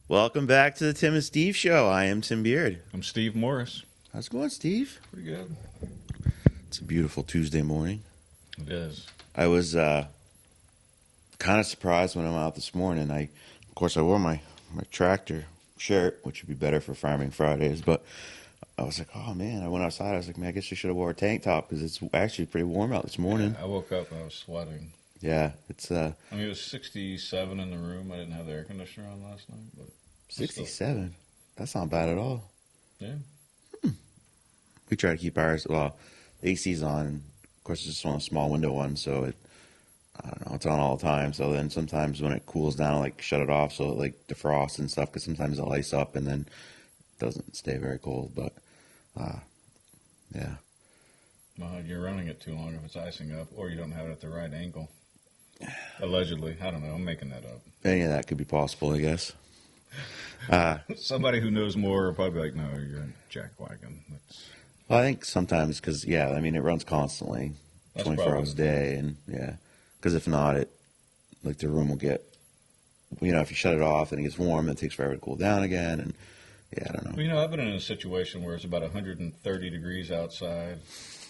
Welcome back to the Tim and Steve Show. I am Tim Beard. I'm Steve Morris. How's it going, Steve? Pretty good. It's a beautiful Tuesday morning. It is. I was kind of surprised when I went out this morning. Of course, I wore my tractor shirt, which would be better for Farming Fridays, but I was like, oh, man. I went outside. I was like, man, I guess I should have wore a tank top because it's actually pretty warm out this morning. Yeah, I woke up and I was sweating. Yeah, it's... I mean, it was 67 in the room. I didn't have the air conditioner on last night, but... 67? That's not bad at all. Yeah. We try to keep ours... Well, the AC's on. Of course, it's just on a small window one, so I don't know, it's on all the time. So then sometimes when it cools down, I like shut it off so it like defrosts and stuff because sometimes it'll ice up and then it doesn't stay very cold. But, yeah. Well, you're running it too long if it's icing up, or you don't have it at the right angle. Allegedly. I don't know. I'm making that up. Any of that could be possible, I guess. Somebody who knows more will probably be like, no, you're a jackwagon. Well, I think sometimes because, yeah, I mean, it runs constantly, 24 hours a day. And, yeah, because if not, like the room will get, if you shut it off and it gets warm, it takes forever to cool down again. And, yeah, I don't know. Well, I've been in a situation where it's about 130 degrees outside,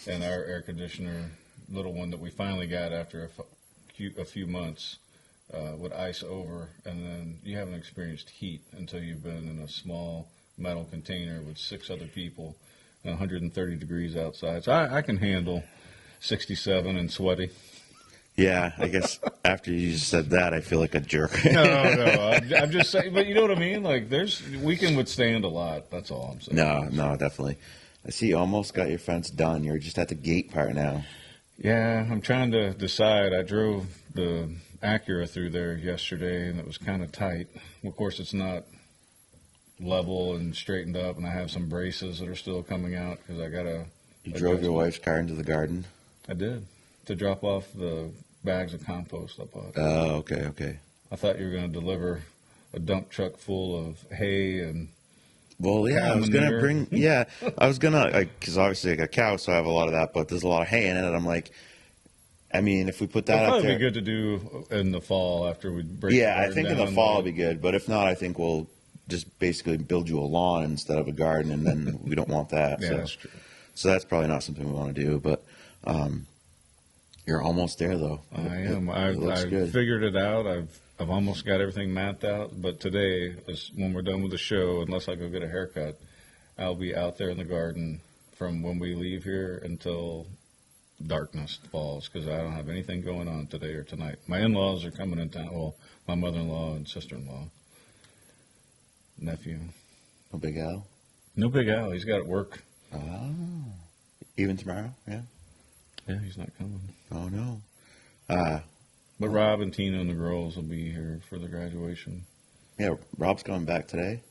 and our air conditioner, little one that we finally got after a few months, would ice over, and then you haven't experienced heat until you've been in a small metal container with 6 other people and 130 degrees outside. So I can handle 67 and sweaty. Yeah, I guess after you just said that, I feel like a jerk. No, I'm just saying, but you know what I mean? Like, we can withstand a lot. That's all I'm saying. No, definitely. I see you almost got your fence done. You're just at the gate part now. Yeah, I'm trying to decide. I drove the Acura through there yesterday, and it was kind of tight. Of course, it's not level and straightened up, and I have some braces that are still coming out because I got to... You drove your wife's car into the garden? I did, to drop off the bags of compost I bought. Oh, okay. I thought you were going to deliver a dump truck full of hay and... Well, yeah, I was going to bring, because obviously I got cows, so I have a lot of that, but there's a lot of hay in it, and I'm like, I mean, if we put that up there. It'd Probably be good to do in the fall after we break the garden. Yeah, I think in the fall would be good, but if not, I think we'll just basically build you a lawn instead of a garden, and then we don't want that. Yeah, so. That's true. So that's probably not something we want to do, but you're almost there, though. I am. I figured it out. I've almost got everything mapped out, but today, when we're done with the show, unless I go get a haircut, I'll be out there in the garden from when we leave here until darkness falls because I don't have anything going on today or tonight. My in-laws are coming in town. Well, my mother-in-law and sister-in-law, nephew. No Big Al? No Big Al. He's got to work. Oh. Even tomorrow? Yeah. Yeah, he's not coming. Oh, no. But Rob and Tina and the girls will be here for the graduation. Yeah, Rob's coming back today?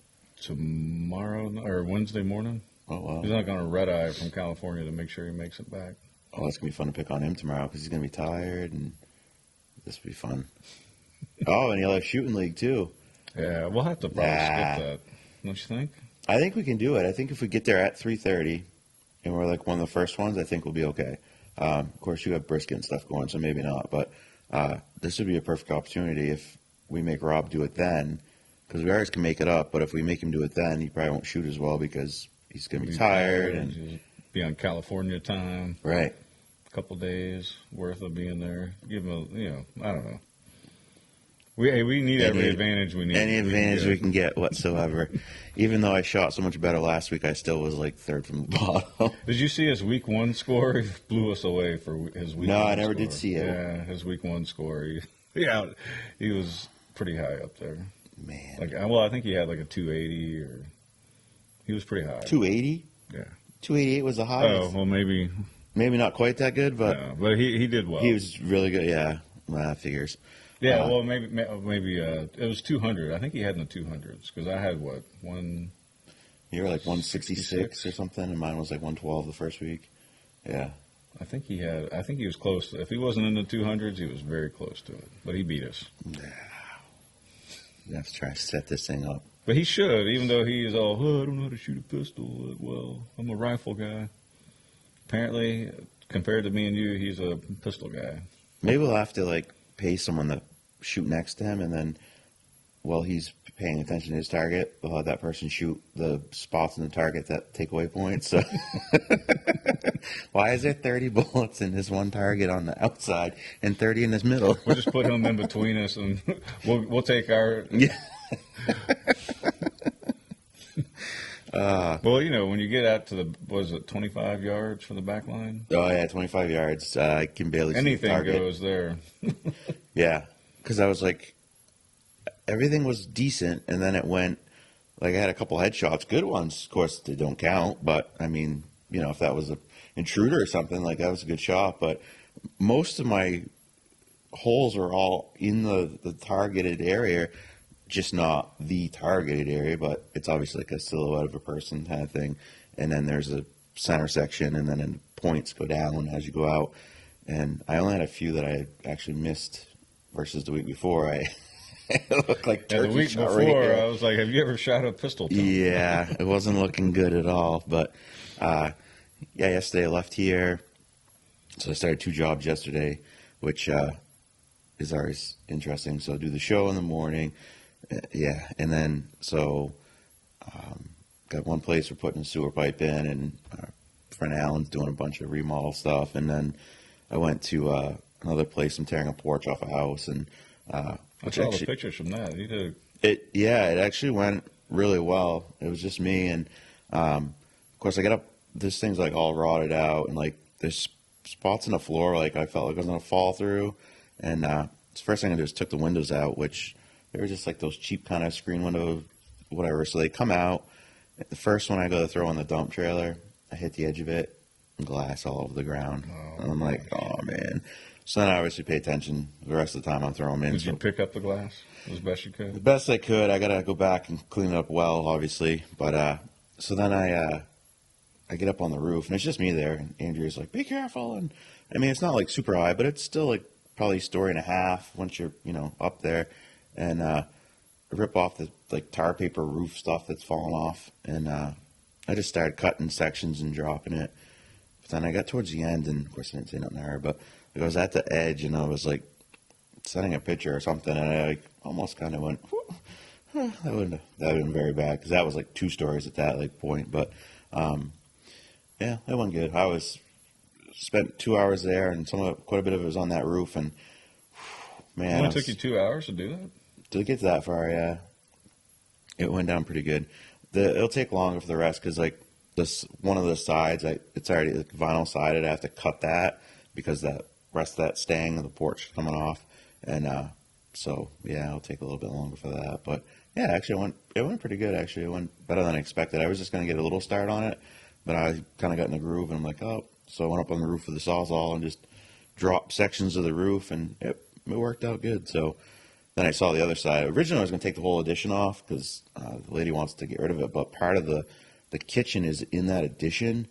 Tomorrow, or Wednesday morning. Oh, wow. He's not going to red-eye from California to make sure he makes it back. Oh, it's going to be fun to pick on him tomorrow because he's going to be tired, and this will be fun. Oh, and he'll have shooting league, too. Yeah, we'll have to probably skip that. Don't you think? I think we can do it. I think if we get there at 3:30 and we're like one of the first ones, I think we'll be okay. Of course, you have brisket and stuff going, so maybe not. But this would be a perfect opportunity if we make Rob do it then, because we always can make it up. But if we make him do it then, he probably won't shoot as well because he's going to be tired and he'll be on California time. Right. A couple days worth of being there. Give him I don't know. We need every advantage we need. Any advantage we can get whatsoever. Even though I shot so much better last week, I still was like third from the bottom. Did you see his week 1 score? He blew us away for his week 1 score. No, I never did see it. Yeah, his week 1 score. He was pretty high up there. Man. I think he had like a 280 or he was pretty high. 280? Yeah. 288 was the highest. Oh, well, maybe not quite that good, but he did well. He was really good. Yeah, well, that figures. Yeah, well, maybe it was 200. I think he had in the 200s because I had one. You were like 166 or something, and mine was like 112 the first week. Yeah. I think he was close. If he wasn't in the 200s, he was very close to it. But he beat us. Yeah. You have to try to set this thing up. But he should, even though he is all, I don't know how to shoot a pistol. Well, I'm a rifle guy. Apparently, compared to me and you, he's a pistol guy. Maybe we'll have to pay someone to shoot next to him, and then while he's paying attention to his target, we'll have that person shoot the spots in the target that take away points. So why is there 30 bullets in this one target on the outside and 30 in this middle? We'll just put him in between us, and we'll take our. Yeah. Well, when you get out to the, was it 25 yards from the back line? Oh yeah, 25 yards. I can barely see the Anything target. goes there. Yeah, because I was like, everything was decent, and then it went, like I had a couple headshots, good ones. Of course, they don't count, but I mean, if that was a intruder or something, like that was a good shot. But most of my holes are all in the targeted area, just not the targeted area, but it's obviously like a silhouette of a person kind of thing. And then there's a center section, and then points go down as you go out. And I only had a few that I actually missed versus the week before. I it looked like And turkey the week shot before, right here. I was like, "Have you ever shot a pistol?" Tom? Yeah, it wasn't looking good at all. But yesterday I left here, so I started 2 jobs yesterday, which is always interesting. So I do the show in the morning, and then got one place we're putting a sewer pipe in, and our friend Alan's doing a bunch of remodel stuff, and then I went to another place. I'm tearing a porch off a house, and I saw the pictures from that. You did. it actually went really well. It was just me, and of course I got up. This thing's like all rotted out, and like there's spots in the floor like I felt like I was gonna fall through. And the first thing I did was took the windows out, which they were just like those cheap kind of screen window, whatever. So they come out. The first one I go to throw on the dump trailer, I hit the edge of it, and glass all over the ground. Oh, and I'm like, oh man. So then I obviously pay attention. The rest of the time I'm throwing them in. Did you pick up the glass as best you The could? best I could. I gotta go back and clean it up well, obviously. But so then I get up on the roof, and it's just me there. And Andrea's like, "Be careful!" And I mean, it's not like super high, but it's still like probably a story and a half once you're up there. And I rip off the like tar paper roof stuff that's fallen off, and I just started cutting sections and dropping it. But then I got towards the end, and of course I didn't say nothing to her, but I was at the edge, and I was like sending a picture or something, and I like almost kind of went, that would have been very bad, because that was like 2 stories at that like point. But yeah, that went good. I spent 2 hours there, and quite a bit of it was on that roof, and man, It only took you 2 hours to do that? to get that far, yeah, it went down pretty good. It'll take longer for the rest, because like this one of the sides, it's already like vinyl sided. I have to cut that because that rest of that staying of the porch is coming off, and so yeah, it'll take a little bit longer for that. But yeah, actually, it went pretty good. Actually, it went better than I expected. I was just gonna get a little start on it, but I kind of got in the groove, and I'm like, oh, so I went up on the roof of the Sawzall and just dropped sections of the roof, and it worked out good. So then I saw the other side. Originally, I was going to take the whole addition off because the lady wants to get rid of it, but part of the kitchen is in that addition,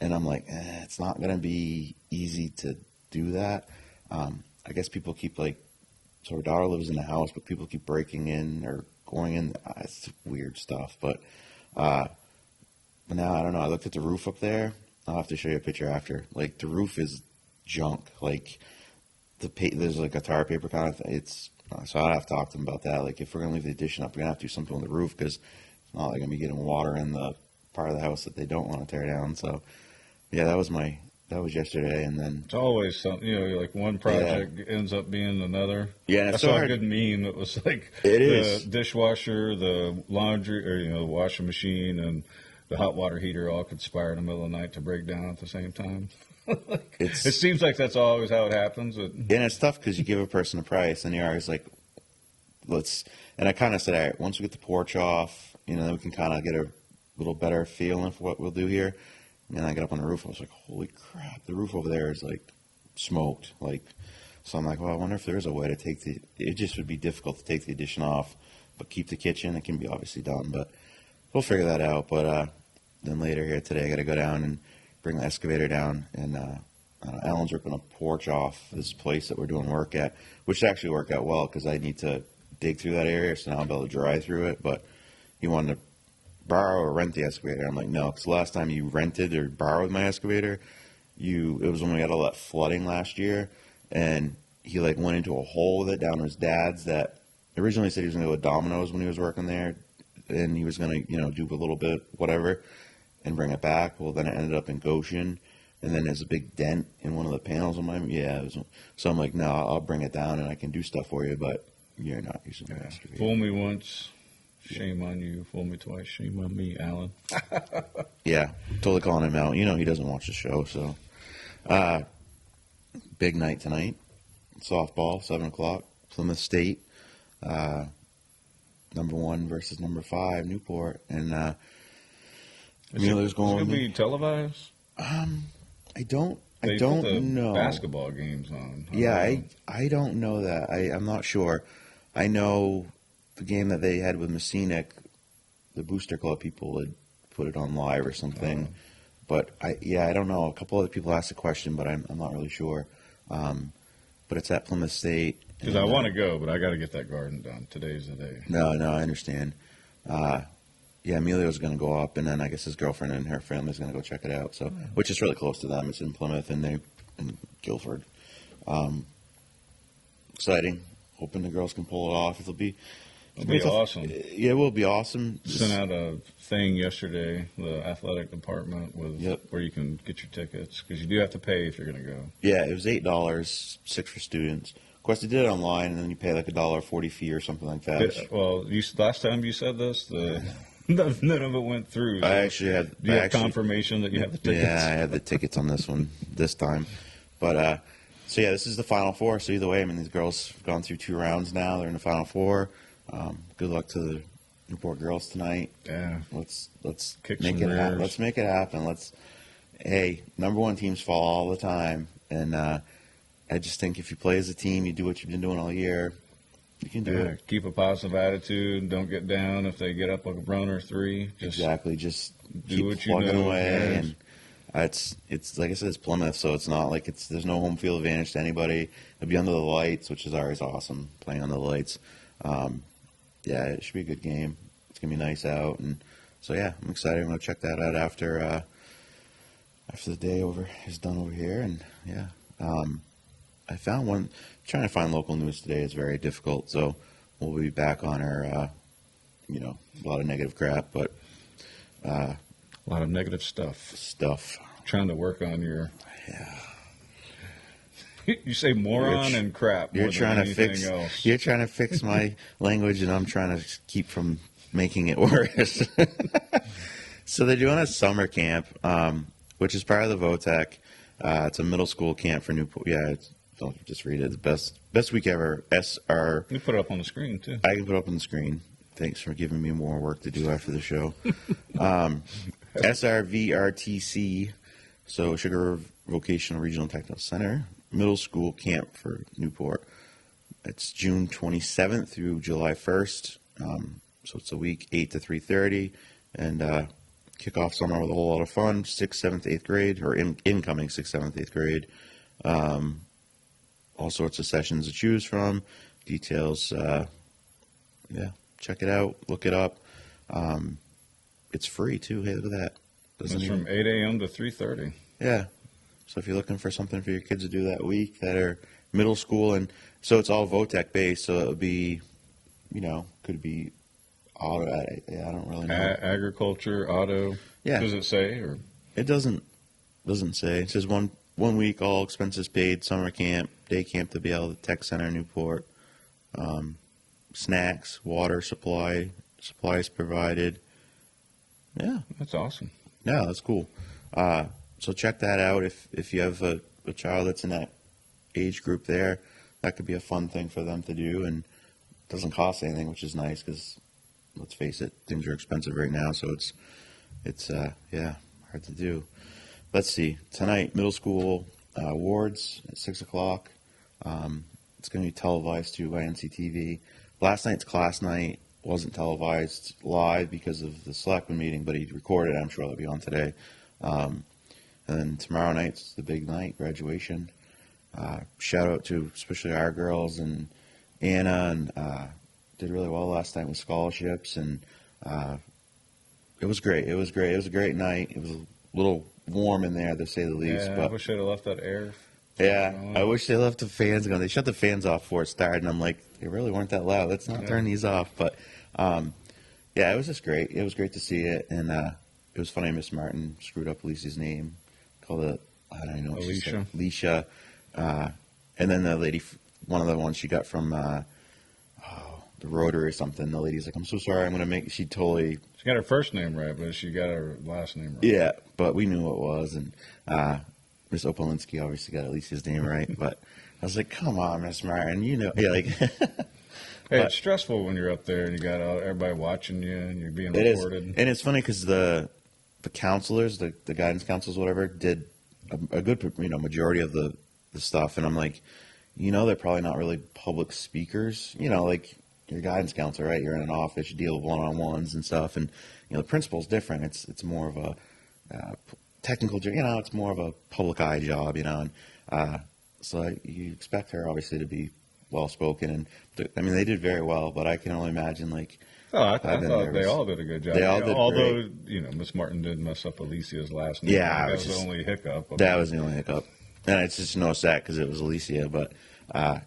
and I'm like, it's not going to be easy to do that. I guess people keep so her daughter lives in the house, but people keep breaking in or going in. It's weird stuff, but now I don't know. I looked at the roof up there. I'll have to show you a picture after. Like the roof is junk. Like there's like a tar paper kind of thing. So I'd have to talk to them about that. Like if we're gonna leave the addition up, we're gonna have to do something on the roof, because it's not like gonna be getting water in the part of the house that they don't want to tear down. So yeah, that was yesterday, and then It's always something, like one project ends up being another. Yeah, I it's so saw a hard. good meme. It was like It the is. dishwasher, the laundry, or the washing machine, and the hot water heater all conspire in the middle of the night to break down at the same time. It seems like that's always how it happens. And it's tough because you give a person a price, and you're always like, and I kind of said, all right, once we get the porch off, then we can kind of get a little better feeling for what we'll do here. And then I got up on the roof, I was like, holy crap, the roof over there is like smoked. So I'm like, well, I wonder if there is a way to it just would be difficult to take the addition off, but keep the kitchen. It can be obviously done, but we'll figure that out. But then later here today, I got to go down and bring the excavator down, and Alan's ripping a porch off this place that we're doing work at, which actually worked out well because I need to dig through that area, so now I'll be able to drive through it. But he wanted to borrow or rent the excavator. I'm like, no, because last time you rented or borrowed my excavator, it was when we had all that flooding last year, and he went into a hole with it down to his dad's that originally said he was going to go with Domino's when he was working there, and he was going to, do a little bit whatever and bring it back. Well, then it ended up in Goshen, and then there's a big dent in one of the panels on mine. Yeah, so I'm like, no, I'll bring it down and I can do stuff for you, but you're not using the excavator. Fool me once, shame on you. Fool me twice, shame on me, Alan. Yeah, totally calling him out. He doesn't watch the show, so. Big night tonight. Softball, 7 o'clock. Plymouth State, number 1 versus number 5, Newport. And Mueller's going. Is it going to be televised? I don't They put the know. basketball games on. I don't know that. I'm not sure. I know the game that they had with Messinic, the Booster Club people had put it on live or something. But I don't know. A couple other people asked the question, but I'm not really sure. But it's at Plymouth State. Because I want to go, but I got to get that garden done. Today's the day. No, I understand. Emilio's going to go up, and then I guess his girlfriend and her family's going to go check it out. So, which is really close to them. It's in Plymouth, and they're in Guilford. Exciting. Hoping the girls can pull it off. It'll be awesome. Yeah, it will be awesome. Sent out a thing yesterday, the athletic department, with where you can get your tickets, because you do have to pay if you're going to go. Yeah, it was $8, 6 for students. Of course, they did it online, and then you pay like $1.40 fee or something like that. Last time you said this, none of it went through. So I actually had. Do you have confirmation that you have the tickets? Yeah, I had the tickets on this one this time. But this is the Final Four. So either way, these girls have gone through 2 rounds now. They're in the Final Four. Good luck to the Newport girls tonight. Yeah. Let's Kick make some it happen. rears. Let's make it happen. Hey, number 1 teams fall all the time, and I just think if you play as a team, you do what you've been doing all year, you can do it. Keep a positive attitude. Don't get down if they get up a run or 3. Exactly. Just do keep what you plugging know. away, Yes. and it's like I said, it's Plymouth, so it's not like there's no home field advantage to anybody. It'll be under the lights, which is always awesome playing under the lights. It should be a good game. It's gonna be nice out, and so I'm excited. I'm gonna check that out after the day is done over here, and I found one. Trying to find local news today is very difficult, so we'll be back on our a lot of negative crap, but A lot of negative stuff. Trying to work on your. You say moron and crap. You're more trying than to anything fix. else. You're trying to fix my language, and I'm trying to keep from making it worse. So they're doing a summer camp, which is part of the VOTEC. It's a middle school camp for Newport. Don't just read it. It's best week ever. SR. You put it up on the screen too. I can put it up on the screen. Thanks for giving me more work to do after the show. SRVRTC, so Sugar Vocational Regional Technical Center, middle school camp for Newport. It's June 27th through July 1st. So it's a week, 8 to 3:30, and kick off summer with a whole lot of fun. 6th, 7th, 8th grade, or incoming 6th, 7th, 8th grade. All sorts of sessions to choose from. Details, check it out, look it up. It's free too. Hey, look at that. It's from 8 a.m. to 3:30. Yeah. So if you're looking for something for your kids to do that week that are middle school, and so it's all VOTEC based, so it would be, could be auto. I don't really know. Agriculture, auto. Yeah. Does it say or? It doesn't say. It says one week, all expenses paid, summer camp, day camp to be able to Tech Center, Newport. Snacks, water supplies provided. Yeah. That's awesome. Yeah, that's cool. So check that out if you have a child that's in that age group there. That could be a fun thing for them to do, and it doesn't cost anything, which is nice because, let's face it, things are expensive right now, so it's hard to do. Let's see. Tonight, middle school awards at 6 o'clock. It's going to be televised too by NCTV. Last night's class night wasn't televised live because of the selectman meeting, but he recorded it. I'm sure it'll be on today. And then tomorrow night's the big night, graduation. Shout out to especially our girls and Anna, and did really well last night with scholarships, and it was great. It was a great night. It was a little warm in there, to say the least. Yeah, but I wish I'd have left that air Yeah, going I on. wish they left the fans going. They shut the fans off before it started, and I'm like, they really weren't that loud. Let's not Yeah. turn these off. But yeah, it was just great. It was great to see it, and it was funny. Miss Martin screwed up Lisa's name, called it I don't know what she said, Alicia. Alicia, and then the lady, one of the ones she got from the Rotary or something. The lady's like, "I'm so sorry. I'm gonna make." She totally She got her first name right, but she got her last name right. yeah, but we knew what it was, and Miss Opolinski obviously got Alicia's name right. But I was like, "Come on, Miss Martin, you know, yeah, like." Hey, But it's stressful when you're up there and you got everybody watching you and you're being it is, recorded. and it's funny because the counselors, the guidance counselors, whatever, did a good majority of the stuff, and I'm like, they're probably not really public speakers, like your guidance counselor, right? You're in an office, you deal with one-on-ones and stuff, and the principal's different. It's more of a technical, it's more of a public eye job, and so you expect her obviously to be well spoken, and I mean they did very well, but I can only imagine like. Oh, I I've been thought they nervous. all did a good job. They all did Although, great. Miss Martin did mess up Alicia's last name. Yeah, That it was was the just- only hiccup. I That mean, was the only hiccup, and it's just no that because it was Alicia. But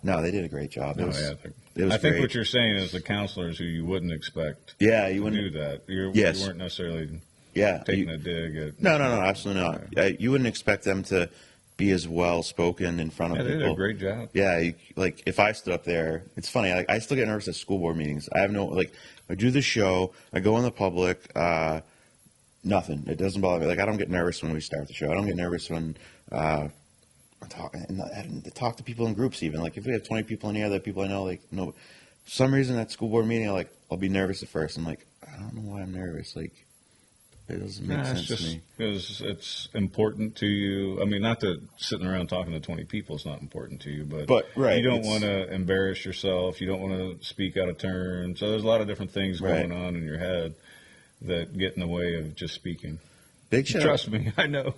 no, they did a great job. It oh, was, yeah. it was I think great. what you're saying is the counselors who you wouldn't expect Yeah, you to wouldn't. do that. You Yes. weren't necessarily Yeah, taking a dig at. no, absolutely not. You wouldn't expect them to be as well spoken in front of Yeah, they people. did a great job. Yeah, like if I stood up there, it's funny. I still get nervous at school board meetings. I have no like. I do the show. I go in the public. Nothing. It doesn't bother me. Like I don't get nervous when we start the show. I don't get nervous when I talk to people in groups. Even like if we have 20 people in here, that people I know, like no, for some reason at school board meeting, I'll be nervous at first. I'm like, I don't know why I'm nervous. Like it doesn't make Nah, sense it's to just me. because it's important to you. I mean, not that sitting around talking to 20 people is not important to you, but right, you don't it's- want to embarrass yourself. You don't want to speak out of turn. So there's a lot of different things Right. going on in your head that get in the way of just speaking. Big shout. Trust me, I know.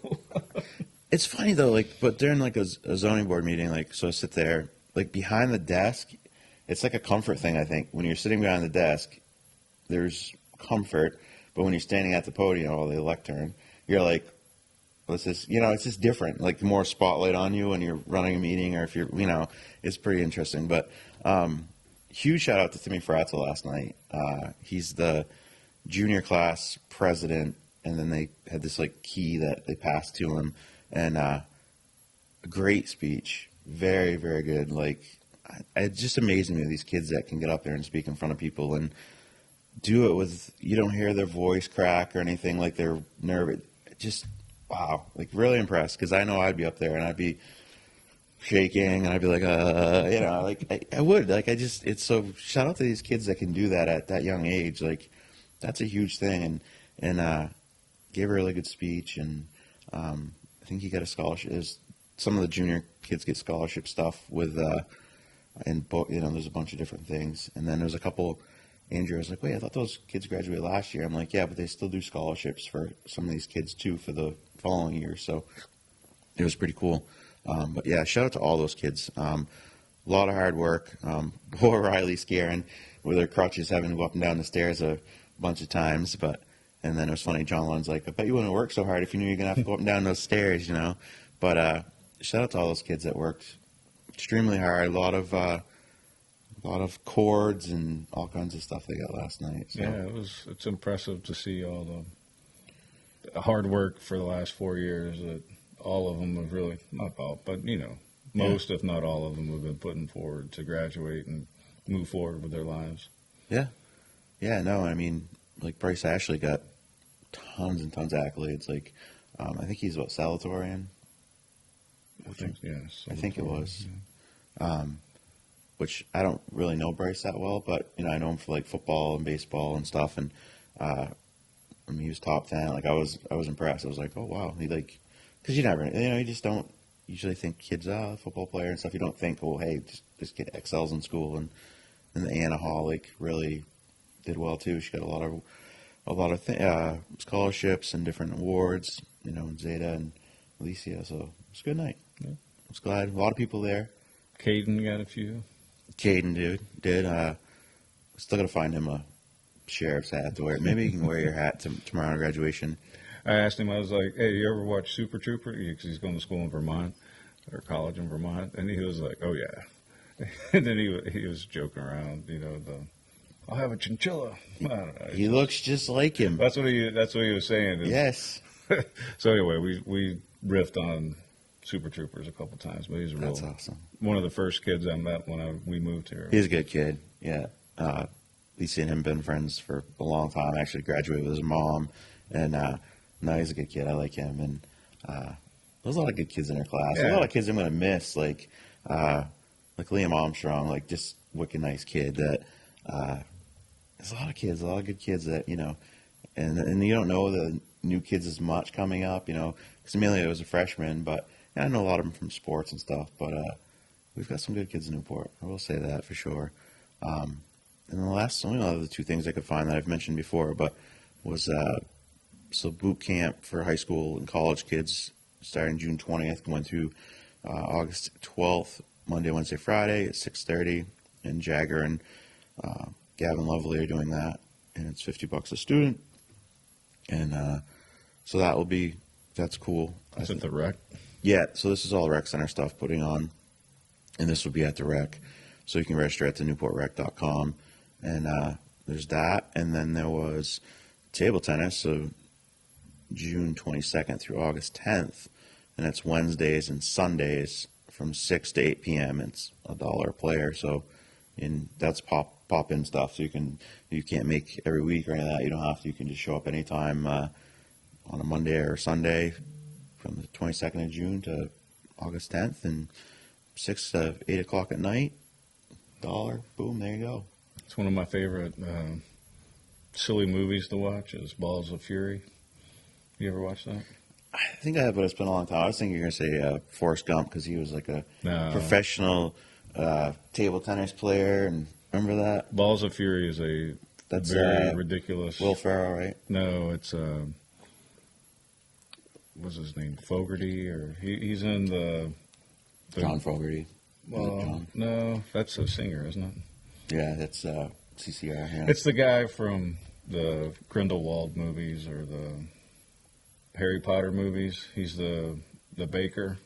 It's funny though, like, but during like a zoning board meeting, like, so I sit there, like behind the desk, it's like a comfort thing. I think when you're sitting behind the desk, there's comfort, but when you're standing at the podium or the lectern, you're like, what's this? It's just different. Like more spotlight on you when you're running a meeting, or if you're, it's pretty interesting. But huge shout out to Timmy Fratzel last night. He's the junior class president, and then they had this like key that they passed to him, and a great speech, very very good. Like it's just amazing me these kids that can get up there and speak in front of people and do it with you don't hear their voice crack or anything like they're nervous. Just wow, like really impressed because I know I'd be up there and I'd be shaking and I'd be like like I would like it's so shout out to these kids that can do that at that young age. Like that's a huge thing, and gave a really good speech, and I think he got a scholarship. Some of the junior kids get scholarship stuff with and there's a bunch of different things, and then there's a couple. Andrew was like, wait, I thought those kids graduated last year. I'm like, yeah, but they still do scholarships for some of these kids too for the following year. So it was pretty cool. But yeah, shout out to all those kids. A lot of hard work. Poor Riley scaring with her crutches, having to go up and down the stairs a bunch of times. And then it was funny. John Lund's like, I bet you wouldn't work so hard if you knew you're gonna have to go up and down those stairs, But shout out to all those kids that worked extremely hard. A lot of chords and all kinds of stuff they got last night. So. Yeah, it's impressive to see all the hard work for the last 4 years that all of them have really, not all, but most if not all of them have been putting forward to graduate and move forward with their lives. Yeah. Yeah, no, I mean, like Bryce Ashley got tons and tons of accolades. Like, I think he's salutatorian. I think it was. Which I don't really know Bryce that well, but I know him for like football and baseball and stuff. And I mean, he was top 10. Like I was impressed. I was like, oh wow, he like, because you never, you just don't usually think kids, football player and stuff. You don't think, oh hey, this kid excels in school. And the Anna Hall like really did well too. She got a lot of scholarships and different awards. And Zeta and Alicia. So it was a good night. Yeah. I was glad. A lot of people there. Caden got a few. Caden did. Still gotta find him a sheriff's hat to wear. Maybe you can wear your hat tomorrow at graduation. I asked him, I was like, hey, you ever watch Super Trooper? Because he's going to school in Vermont. or college in Vermont, and he was like, "Oh yeah," and then he was joking around, I'll have a chinchilla. I don't know. He looks just like him. That's what he was saying. Yes. So anyway, we riffed on Super Troopers a couple times, but he's That's awesome. one of the first kids I met when we moved here. He's a good kid. Yeah. Lisa and him been friends for a long time. Actually graduated with his mom, and no, he's a good kid. I like him, and there's a lot of good kids in our class. Yeah. There's a lot of kids I'm gonna miss, like Liam Armstrong, like just wicked nice kid. That there's a lot of kids, a lot of good kids that and you don't know the new kids as much coming up, because Amelia was a freshman, but I know a lot of them from sports and stuff. But we've got some good kids in Newport. I will say that for sure. And the only other two things I could find that I've mentioned before, but was so boot camp for high school and college kids starting June 20th, going through August 12th, Monday, Wednesday, Friday at 6:30, and Jagger and Gavin Lovely are doing that, and it's $50 a student, and so that's cool. That's at the rec. Yeah, so this is all rec center stuff putting on, and this will be at the rec, so you can register at the newportrec.com, and there's that, and then there was table tennis, so June 22nd through August 10th, and it's Wednesdays and Sundays from 6 to 8 p.m. It's $1 a player, so that's pop in stuff, so you can't make every week or any of that. You don't have to. You can just show up anytime on a Monday or Sunday from the 22nd of June to August 10th, and 6 to 8 o'clock at night. $1, boom, there you go. It's one of my favorite silly movies to watch is Balls of Fury. You ever watch that? I think I have, but it's been a long time. I was thinking you were going to say Forrest Gump, because he was like a professional table tennis player, and remember that? Balls of Fury is that's very ridiculous. Will Ferrell, right? No, it's what's his name? Fogerty, or he's in the John Fogerty. Well, no, that's a singer, isn't it? Yeah, that's CCR. Yeah. It's the guy from the Grindelwald movies or the Harry Potter movies. He's the baker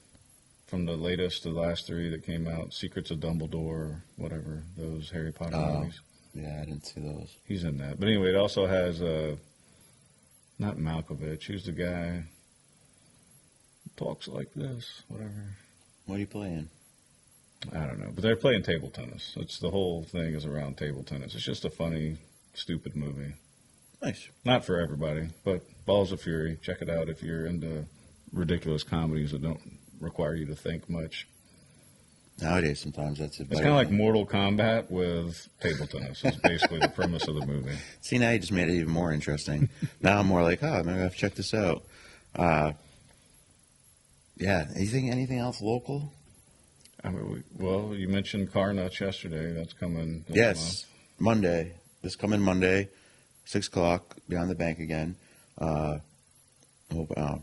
from the latest to the last three that came out, Secrets of Dumbledore, or whatever, those Harry Potter movies. Yeah, I didn't see those. He's in that. But anyway, it also has, not Malkovich, who's the guy who talks like this, whatever. What are you playing? I don't know. But they're playing table tennis. The whole thing is around table tennis. It's just a funny, stupid movie. Nice. Not for everybody, but Balls of Fury. Check it out if you're into ridiculous comedies that don't require you to think much. Nowadays, sometimes that's It's kind of like Mortal Kombat with table tennis. It's basically the premise of the movie. See, now you just made it even more interesting. Now I'm more like, maybe I have to check this out. Yeah. Anything else local? I mean, you mentioned Car Nuts yesterday. That's coming. Yes, Monday. This coming Monday, 6 o'clock, behind the bank again. I'm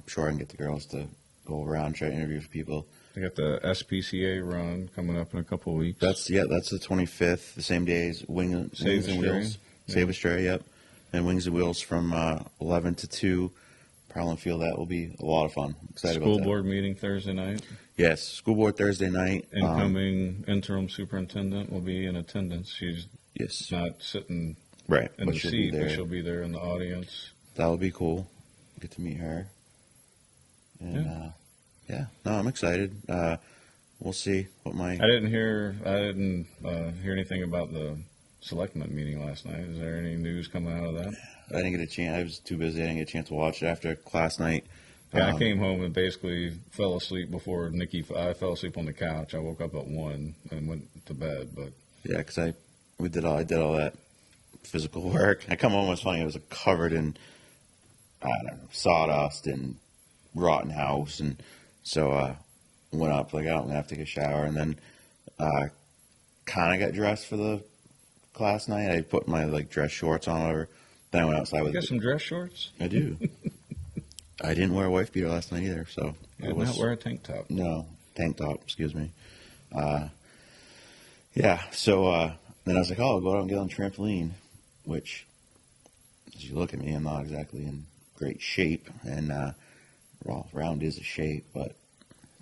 sure I can get the girls to go around, try to interview people. They got the SPCA run coming up in a couple of weeks. That's the 25th, the same day as Wings and Wheels. Save a Stray, yep. And Wings and Wheels from 11 to 2. Parliament Field, that will be a lot of fun. Excited about that. School board meeting Thursday night. Yes, school board Thursday night. Incoming interim superintendent will be in attendance. She's yes, not sitting right in the seat, but she'll be there in the audience. That will be cool. Get to meet her. And no, I'm excited. We'll see what I didn't hear anything about the selectmen meeting last night. Is there any news coming out of that? I didn't get a chance. I was too busy. I didn't get a chance to watch it after class night. Yeah, I came home and basically fell asleep before Nikki. I fell asleep on the couch. I woke up at 1 and went to bed. But yeah, because I did all that physical work. I come home. It was funny. I was covered in sawdust and rotten house, and so went up like I'm gonna have to take a shower, and then kind of got dressed for the class night. I put my dress shorts on over. Then I went outside with. You got some dress shorts? I do. I didn't wear a wife beater last night either, so you did not wear a tank top. No, tank top. Excuse me. Yeah. So then I was like, I'll go out and get on the trampoline, which, as you look at me, I'm not exactly in great shape, and round is a shape, but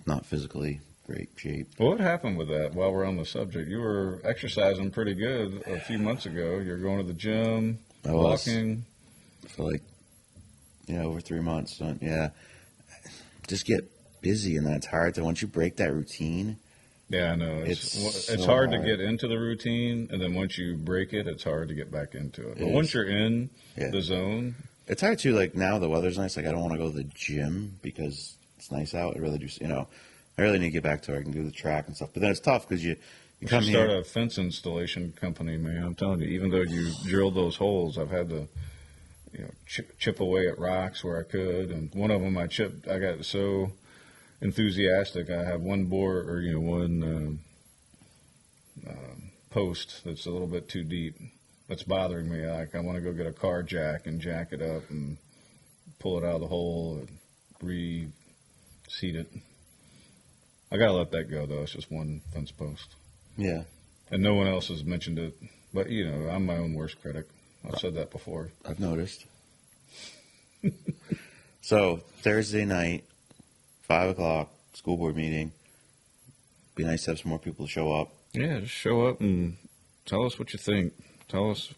not physically great shape. Well, what happened with that? While we're on the subject, you were exercising pretty good a few months ago. You're going to the gym, I was walking. for like, over 3 months. So, yeah, just get busy, and then it's hard to, once you break that routine. Yeah, I know. It's It's so hard to hard. get into the routine, and then once you break it, it's hard to get back into it. It But once is. you're in Yeah. the zone, It's hard too. Like now the weather's nice. Like I don't want to go to the gym because it's nice out. I'd rather just, I really need to get back to where I can do the track and stuff. But then it's tough because you you come should start here. a fence installation company, man. I'm telling you, even though you drilled those holes, I've had to, chip away at rocks where I could, and one of them I got so enthusiastic. I have one bore or one post that's a little bit too deep. That's bothering me. Like I want to go get a car jack and jack it up and pull it out of the hole and reseat it. I gotta let that go though. It's just one fence post, Yeah, and no one else has mentioned it. But I'm my own worst critic. I've said that before. I've noticed. So Thursday night, 5 o'clock, school board meeting. Be nice to have some more people show up. Yeah, just show up and tell us what you think. Tell us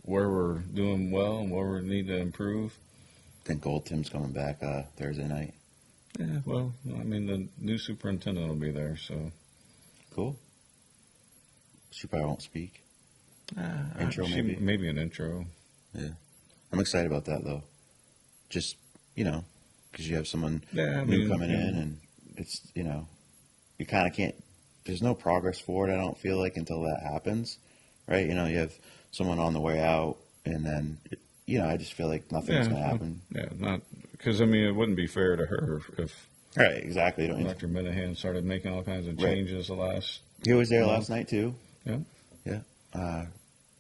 where we're doing well and where we need to improve. I think Gold Tim's coming back Thursday night. Yeah, well, I mean, the new superintendent will be there, so. Cool. She probably won't speak. Uh, Intro, maybe? Maybe an intro. Yeah, I'm excited about that though. Just because you have someone new coming in, and it's you kind of can't. There's no progress forward. I don't feel like until that happens, right? You have someone on the way out, and then I just feel like nothing's going to happen. Yeah, not because it wouldn't be fair to her if Right, exactly. You don't need Dr. Minahan started making all kinds of changes the last. He was there month. last night too. Yeah, Yeah.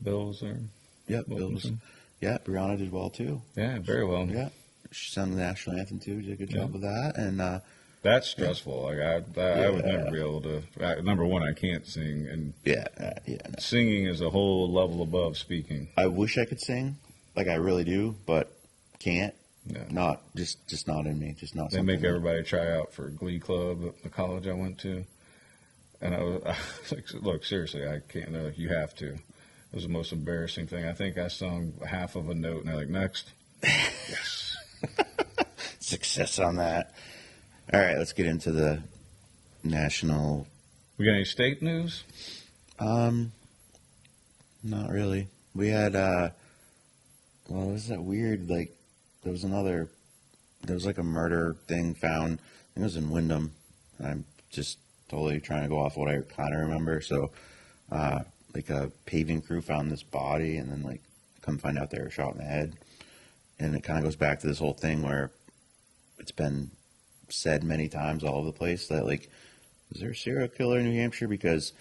Bill was there. Yep. Bill was, Wilkinson. yeah. Brianna did well too. Yeah, very well. Yeah. She sang the national anthem too. Did a good job Yeah. with that. And That's stressful. Like I would never be able to. Number one, I can't sing, and yeah. No. singing is a whole level above speaking. I wish I could sing, like I really do, but can't. Yeah. Not just not in me. Just not. They something make everybody try out for Glee Club at the college I went to, and I was like, "Look, seriously, I can't. No, you have to." It was the most embarrassing thing. I think I sung half of a note, and they're like, "Next." Yes. Success on that. All right, let's get into the national. We got any state news? Not really. We had well, was that weird? Like there was like a murder thing found. I think it was in Wyndham. I'm just totally trying to go off what I kind of remember. So, like a paving crew found this body, and then like come find out they were shot in the head. And it kind of goes back to this whole thing where it's been said many times all over the place that like, is there a serial killer in New Hampshire? Because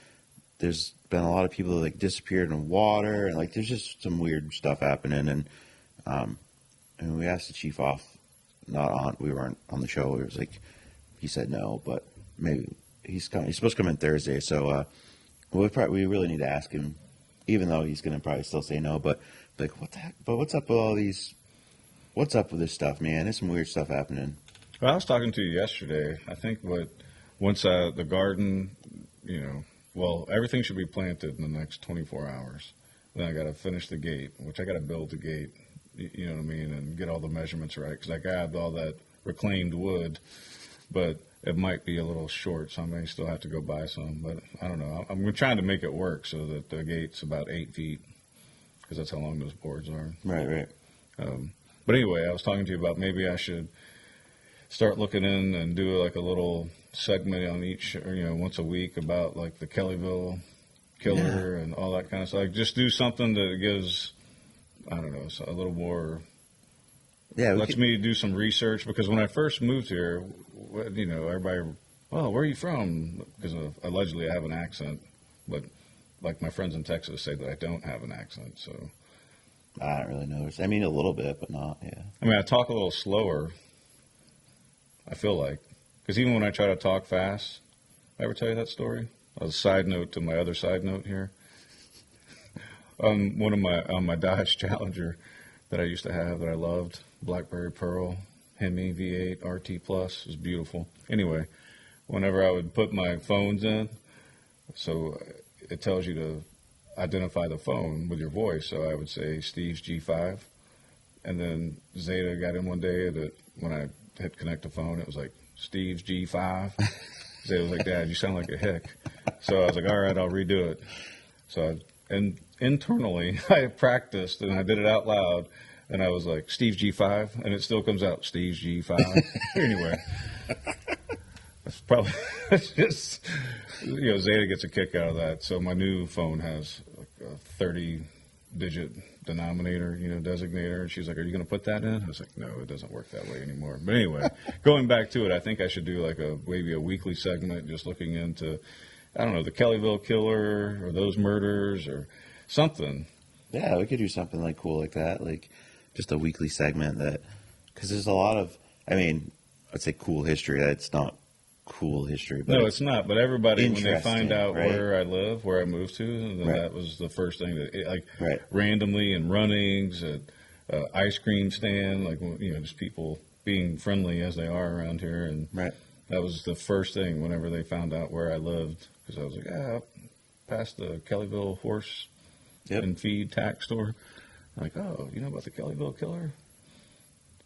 there's been a lot of people that like disappeared in water, and like there's just some weird stuff happening. And we asked the chief off, we weren't on the show. It was like he said no, but maybe he's coming. He's supposed to come in Thursday, so we really need to ask him, even though he's going to probably still say no. But like, what the heck? But what's up with all these? What's up with this stuff, man? There's some weird stuff happening. Well, I was talking to you yesterday. I think once the garden, well, everything should be planted in the next 24 hours. Then I got to finish the gate, which I got to build the gate, you know what I mean, and get all the measurements right. Because I grabbed all that reclaimed wood, but it might be a little short, so I may still have to go buy some. But I don't know. I'm trying to make it work so that the gate's about 8 feet, because that's how long those boards are. Right. But anyway, I was talking to you about maybe I should start looking in and do like a little segment on each, once a week about like the Kellyville killer and all that kind of stuff. Like just do something that gives, I don't know, a little more. Yeah, Lets me do some research, because when I first moved here, everybody, oh, where are you from? Because allegedly I have an accent, but like my friends in Texas say that I don't have an accent, so. I don't really notice. I mean, a little bit, but not. Yeah. I mean, I talk a little slower, I feel like. Because even when I try to talk fast, I ever tell you that story? A side note to my other side note here. One of my Dodge Challenger that I used to have that I loved, Blackberry Pearl, Hemi V8 RT Plus, is beautiful. Anyway, whenever I would put my phones in. So it tells you to identify the phone with your voice. So I would say Steve's G5. And then Zeta got in one day that when I hit connect the phone, it was like Steve's G5. Zeta was like, Dad, you sound like a hick. So I was like, all right, I'll redo it. And internally, I practiced and I did it out loud. And I was like, Steve's G5. And it still comes out, Steve's G5. Anyway, that's probably it's just, Zeta gets a kick out of that. So my new phone has like a 30-digit denominator, designator. And she's like, are you going to put that in? I was like, no, it doesn't work that way anymore. But anyway, going back to it, I think I should do like maybe a weekly segment just looking into, I don't know, the Kellyville killer or those murders or something. Yeah, we could do something like cool like that, like just a weekly segment because there's a lot of, I'd say cool history. It's not cool history. But no, it's not. But everybody, when they find out right? where I live, where I moved to, then that was the first thing that, right. randomly in runnings, at ice cream stand, just people being friendly as they are around here. And that was the first thing whenever they found out where I lived, because I was like, past the Kellyville horse and feed tack store. I'm like, oh, you know about the Kellyville killer?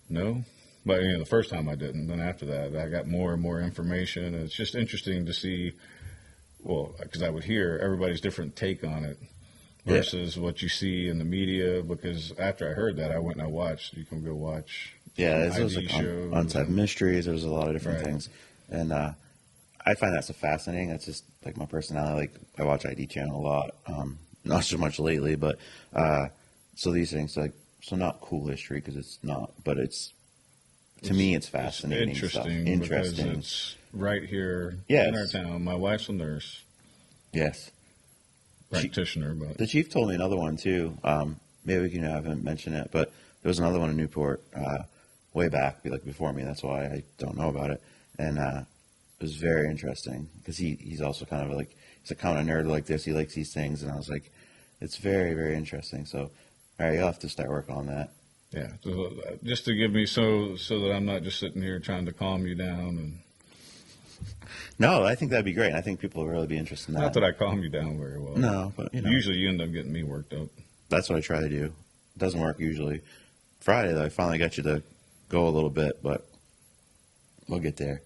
No. But the first time I didn't. Then after that, I got more and more information. And it's just interesting to see, because I would hear everybody's different take on it versus what you see in the media. Because after I heard that, I went and I watched. You can go watch. Yeah, it was like Unsolved Mysteries. There was a lot of different things. And I find that so fascinating. That's just like my personality. Like I watch ID Channel a lot. Not so much lately, but so these things so not cool history because it's not, but to me it's fascinating. It's interesting. Because it's right here in our town. My wife's a nurse. Yes. Practitioner, but the chief told me another one too. Maybe we can have him mention it, but there was another one in Newport way back, before me. That's why I don't know about it, and it was very interesting because he's also kind of he's a kind of nerd like this. He likes these things, and I was like, it's very, very interesting. So, all right, you'll have to start working on that. Yeah, just to give me so that I'm not just sitting here trying to calm you down. And no, I think that'd be great. And I think people will really be interested in that. Not that I calm you down very well. No, but usually you end up getting me worked up. That's what I try to do. It doesn't work usually. Friday, though, I finally got you to go a little bit, but we'll get there.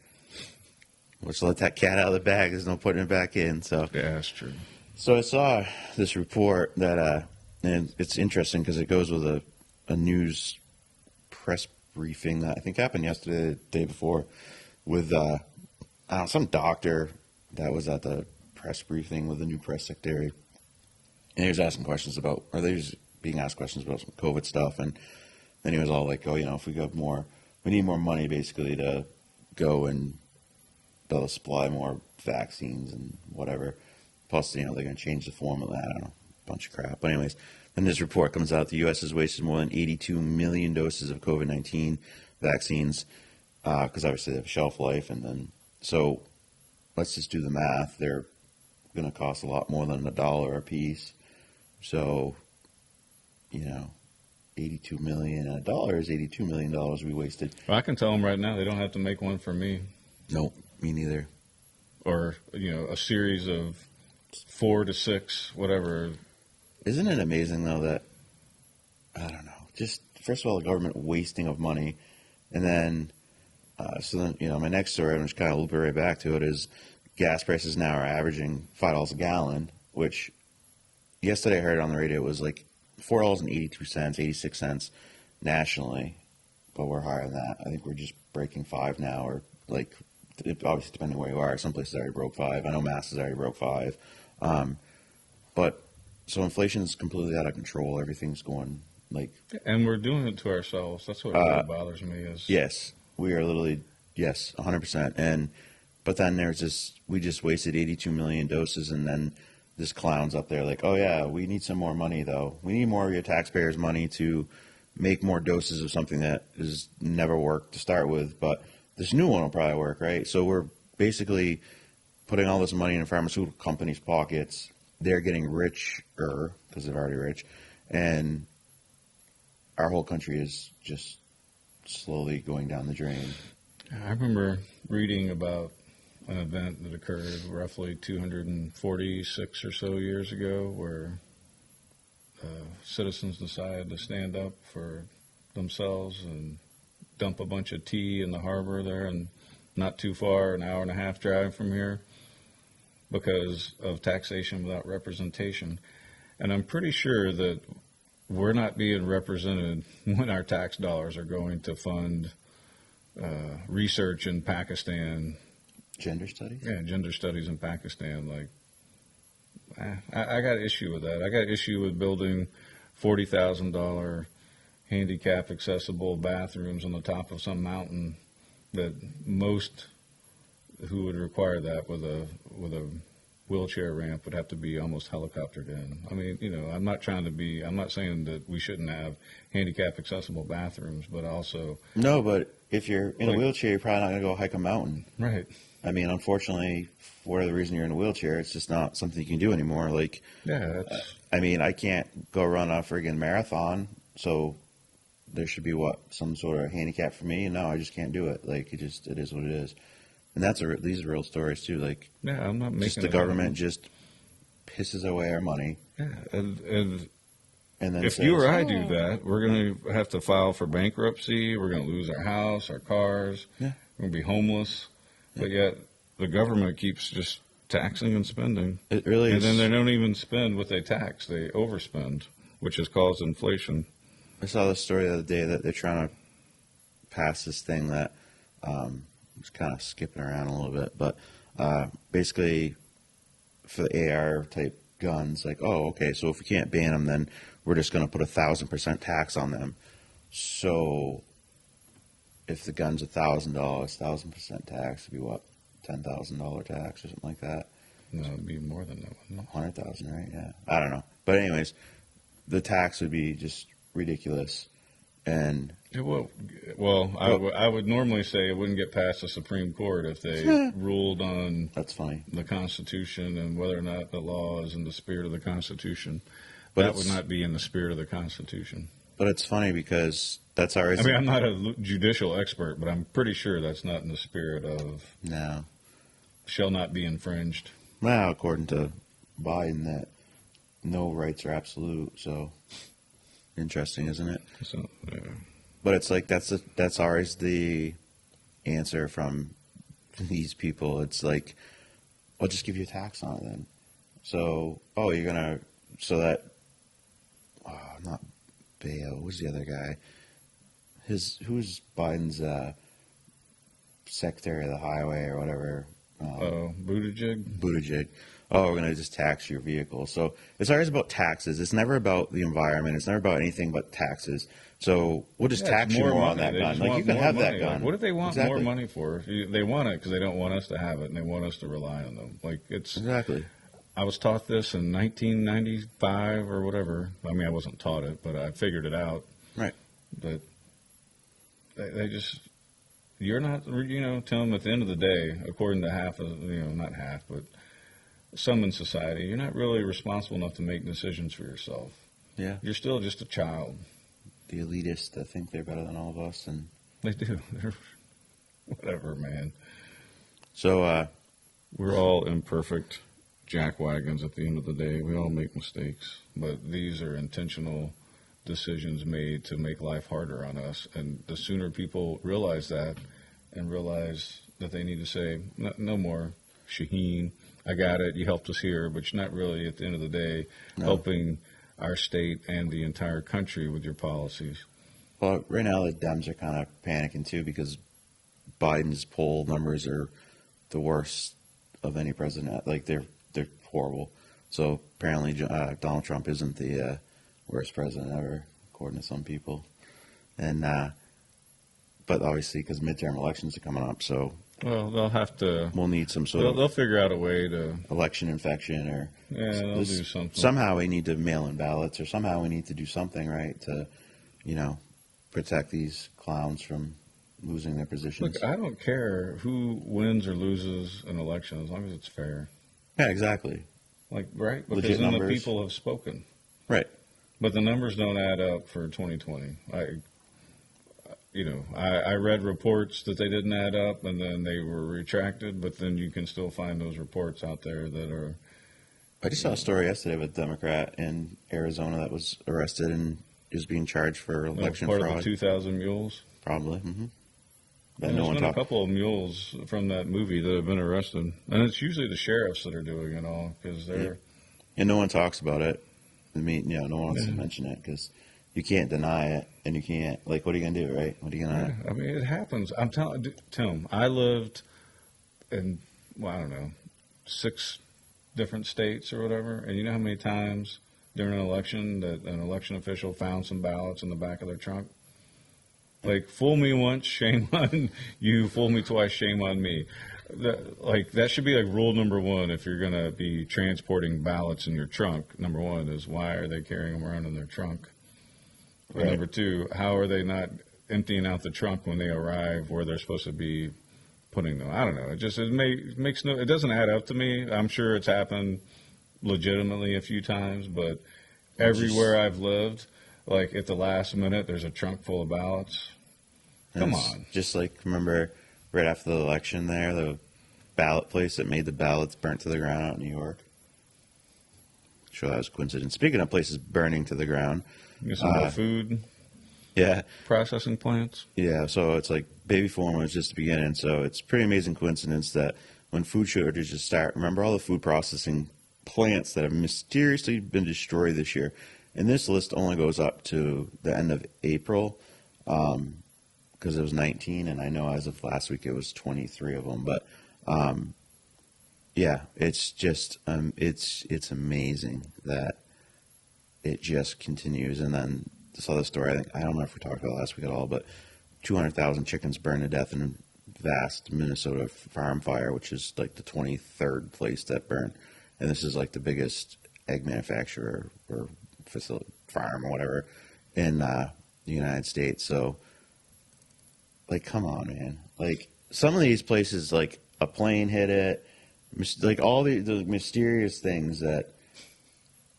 Let's let that cat out of the bag. There's no putting it back in. So yeah, that's true. So I saw this report that, and it's interesting because it goes with a news press briefing that I think happened yesterday, the day before, with some doctor that was at the press briefing with the new press secretary, and he was asking questions about, or they was being asked questions about some COVID stuff, and then he was all like, "Oh, if we got more, we need more money, basically, to go and be able to supply more vaccines and whatever." Plus, they're going to change the formula. I don't know, bunch of crap. But anyways, then this report comes out: the U.S. has wasted more than 82 million doses of COVID-19 vaccines because obviously they have a shelf life, and then so let's just do the math. They're going to cost a lot more than $1 a piece. So, 82 million. $1 is $82 million we wasted. Well, I can tell them right now they don't have to make one for me. Nope, me neither. Or a series of 4 to 6, whatever. Isn't it amazing though that I don't know? Just first of all, the government wasting of money, and then my next story, which kind of loop it right back to it, is gas prices now are averaging $5 a gallon, which yesterday I heard on the radio it was like $4.82, 86 cents nationally, but we're higher than that. I think we're just breaking 5 now, or obviously depending where you are. Some places already broke 5. I know Mass has already broke 5. But so inflation is completely out of control. Everything's going and we're doing it to ourselves. That's what really bothers me. Is yes, we are literally 100%. But then there's this. We just wasted 82 million doses, and then this clown's up there like, oh yeah, we need some more money though. We need more of your taxpayers' money to make more doses of something that has never worked to start with, but this new one will probably work, right? So we're basically putting all this money in pharmaceutical companies' pockets. They're getting richer because they're already rich, and our whole country is just slowly going down the drain. I remember reading about an event that occurred roughly 246 or so years ago where citizens decided to stand up for themselves and dump a bunch of tea in the harbor there, and not too far, an hour and a half drive from here, because of taxation without representation. And I'm pretty sure that we're not being represented when our tax dollars are going to fund research in Pakistan. Gender studies? Yeah, gender studies in Pakistan. Like, I got an issue with that. I got an issue with building $40,000 handicap accessible bathrooms on the top of some mountain that most who would require that with a wheelchair ramp would have to be almost helicoptered in. I mean, I'm not saying that we shouldn't have handicap accessible bathrooms, but also. No, but if you're in a wheelchair, you're probably not going to go hike a mountain. Right. I mean, unfortunately, for whatever reason you're in a wheelchair, it's just not something you can do anymore. Like, yeah, I mean, I can't go run a friggin' marathon, so there should be some sort of handicap for me. No, I just can't do it. Like, it is what it is. And these are real stories too. Like, yeah, I'm not making just the government just pisses away our money. Yeah, and then if says, you or I do that, we're going to have to file for bankruptcy. We're going to lose our house, our cars. Yeah. We're going to be homeless. Yeah. But yet the government keeps just taxing and spending. It really is. And then they don't even spend what they tax. They overspend, which has caused inflation. I saw this story the other day that they're trying to pass this thing that was kind of skipping around a little bit, but basically for the AR type guns, like, oh, okay, so if we can't ban them, then we're just going to put 1,000% tax on them. So if the gun's $1,000, 1,000% tax would be what, $10,000 tax or something like that. No, it'd be more than that, wouldn't it? 100,000, right? Yeah, I don't know, but anyways, the tax would be just ridiculous. And I would normally say it wouldn't get past the Supreme Court if they ruled on that's funny, the Constitution and whether or not the law is in the spirit of the Constitution. But that would not be in the spirit of the Constitution. But it's funny because that's always. I mean, I'm not a judicial expert, but I'm pretty sure that's not in the spirit of. No. Shall not be infringed. Well, according to Biden, that no rights are absolute. So. Interesting, isn't it? So, yeah. But it's like that's always the answer from these people. It's like, I'll just give you a tax on it then. So, not Bayo. Who's the other guy? Who's Biden's secretary of the highway or whatever? Buttigieg. Oh, we're going to just tax your vehicle. So it's always about taxes. It's never about the environment. It's never about anything but taxes. So we'll just tax you more on that gun. Like, you can have that gun. Like, what do they want more money for? They want it because they don't want us to have it, and they want us to rely on them. Like, it's exactly. I was taught this in 1995 or whatever. I mean, I wasn't taught it, but I figured it out. Right. But they just. You're not, tell them at the end of the day, according to half of, not half, but some in society, you're not really responsible enough to make decisions for yourself. Yeah. You're still just a child. The elitists that think they're better than all of us. And they do. They're whatever, man. So, we're all imperfect jackwagons at the end of the day. We all make mistakes, but these are intentional decisions made to make life harder on us. And the sooner people realize that and realize that they need to say, no more, Shaheen, I got it, you helped us here, but you're not really, at the end of the day, helping our state and the entire country with your policies. Well, right now the Dems are kind of panicking too because Biden's poll numbers are the worst of any president. Like, they're horrible. So apparently Donald Trump isn't the worst president ever, according to some people. And but obviously, because midterm elections are coming up, so well, they'll have to. We'll need some sort of. They'll figure out a way to election infection, or they'll do something. Somehow we need to mail in ballots, or somehow we need to do something, right, to, protect these clowns from losing their positions. Look, I don't care who wins or loses an election as long as it's fair. Yeah, exactly. Like, right? Because legit then numbers. The people have spoken. Right. But the numbers don't add up for 2020. I read reports that they didn't add up and then they were retracted, but then you can still find those reports out there that are, I just saw a story yesterday of a Democrat in Arizona that was arrested and is being charged for election part fraud. of the 2,000 Mules. Probably. That There's no one been a talked. couple of mules from that movie that have been arrested, and it's usually the sheriffs that are doing it all because they're. And no one talks about it. I mean, no one wants to Yeah. mention it because you can't deny it, and you can't. Like, what are you gonna do, right? What are you gonna? I mean, it happens. I'm telling Tim. I lived in I don't know 6 different states or whatever, and you know how many times during an election that an election official found some ballots in the back of their trunk. Like, fool me once, shame on you. Fool me twice, shame on me. That should be like rule number 1 if you're going to be transporting ballots in your trunk. Number 1 is, why are they carrying them around in their trunk? Or Right. number 2, how are they not emptying out the trunk when they arrive where they're supposed to be putting them? I don't know. Makes no. It doesn't add up to me. I'm sure it's happened legitimately a few times, but everywhere I've lived, like at the last minute, there's a trunk full of ballots. Come It's on. Just like, remember right after the election there, the ballot place that made the ballots burnt to the ground out in New York? Sure, that was a coincidence. Speaking of places burning to the ground, Some of the food yeah, processing plants. yeah. So it's like baby formula was just the beginning. So it's a pretty amazing coincidence that when food shortages start, remember all the food processing plants that have mysteriously been destroyed this year. And this list only goes up to the end of April, because it was 19, and I know as of last week it was 23 of them. But yeah, it's just it's amazing that it just continues. And then this other story, I don't know if we talked about it last week at all, but 200,000 chickens burned to death in a vast Minnesota farm fire, which is like the 23rd place that burned. And this is like the biggest egg manufacturer or facility, farm or whatever in the United States. So, like, come on, man. Like, some of these places, like a plane hit it, like all the mysterious things that.